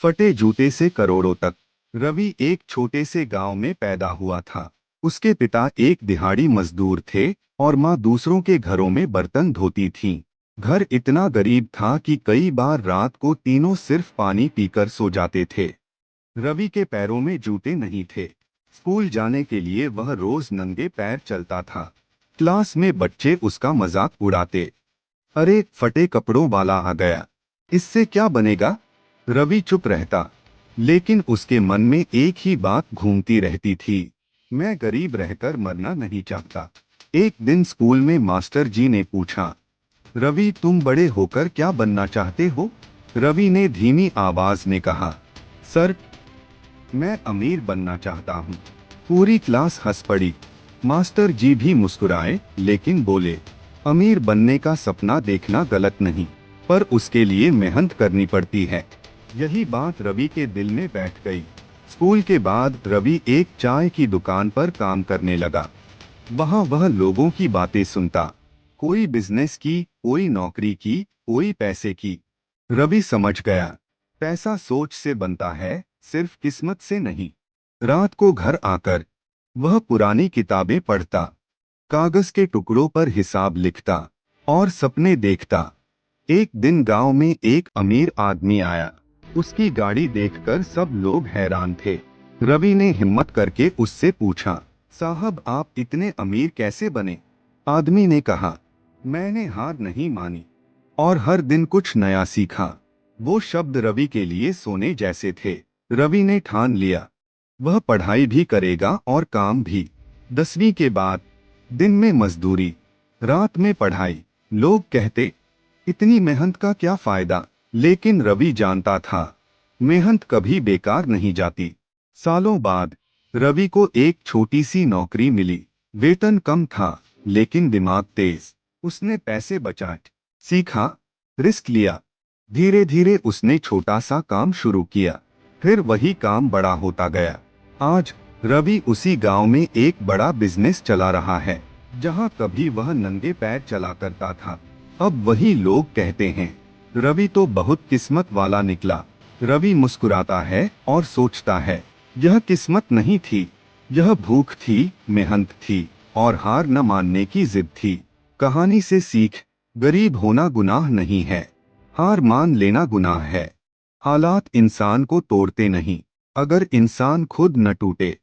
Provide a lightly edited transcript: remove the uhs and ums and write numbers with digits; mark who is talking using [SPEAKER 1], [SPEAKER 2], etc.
[SPEAKER 1] फटे जूते से करोड़ों तक। रवि एक छोटे से गांव में पैदा हुआ था। उसके पिता एक दिहाड़ी मजदूर थे और माँ दूसरों के घरों में बर्तन धोती थीं। घर इतना गरीब था कि कई बार रात को तीनों सिर्फ पानी पीकर सो जाते थे। रवि के पैरों में जूते नहीं थे। स्कूल जाने के लिए वह रोज नंगे पैर चलता था। क्लास में बच्चे उसका मजाक उड़ाते। अरे फटे कपड़ों वाला आ गया, इससे क्या बनेगा। रवि चुप रहता, लेकिन उसके मन में एक ही बात घूमती रहती थी, मैं गरीब रहकर मरना नहीं चाहता। एक दिन स्कूल में मास्टर जी ने पूछा, रवि तुम बड़े होकर क्या बनना चाहते हो। रवि ने धीमी आवाज में कहा, सर मैं अमीर बनना चाहता हूँ। पूरी क्लास हंस पड़ी। मास्टर जी भी मुस्कुराए लेकिन बोले, अमीर बनने का सपना देखना गलत नहीं, पर उसके लिए मेहनत करनी पड़ती है। यही बात रवि के दिल में बैठ गई। स्कूल के बाद रवि एक चाय की दुकान पर काम करने लगा। वहाँ वह लोगों की बातें सुनता, कोई बिजनेस की, कोई नौकरी की, कोई पैसे की। रवि समझ गया, पैसा सोच से बनता है, सिर्फ किस्मत से नहीं। रात को घर आकर वह पुरानी किताबें पढ़ता, कागज के टुकड़ों पर हिसाब लिखता और सपने देखता। एक दिन गांव में एक अमीर आदमी आया। उसकी गाड़ी देखकर सब लोग हैरान थे। रवि ने हिम्मत करके उससे पूछा, साहब आप इतने अमीर कैसे बने। आदमी ने कहा, मैंने हार नहीं मानी और हर दिन कुछ नया सीखा। वो शब्द रवि के लिए सोने जैसे थे। रवि ने ठान लिया, वह पढ़ाई भी करेगा और काम भी। 10वीं के बाद दिन में मजदूरी, रात में पढ़ाई। लोग कहते, इतनी मेहनत का क्या फायदा। लेकिन रवि जानता था, मेहनत कभी बेकार नहीं जाती। सालों बाद रवि को एक छोटी सी नौकरी मिली। वेतन कम था लेकिन दिमाग तेज। उसने पैसे बचाए, सीखा, रिस्क लिया। धीरे धीरे उसने छोटा सा काम शुरू किया, फिर वही काम बड़ा होता गया। आज रवि उसी गांव में एक बड़ा बिजनेस चला रहा है। जहां कभी वह नंगे पैर चला करता था, अब वही लोग कहते हैं, रवि तो बहुत किस्मत वाला निकला। रवि मुस्कुराता है और सोचता है, यह किस्मत नहीं थी, यह भूख थी, मेहनत थी और हार न मानने की जिद थी। कहानी से सीख, गरीब होना गुनाह नहीं है, हार मान लेना गुनाह है। हालात इंसान को तोड़ते नहीं, अगर इंसान खुद न टूटे।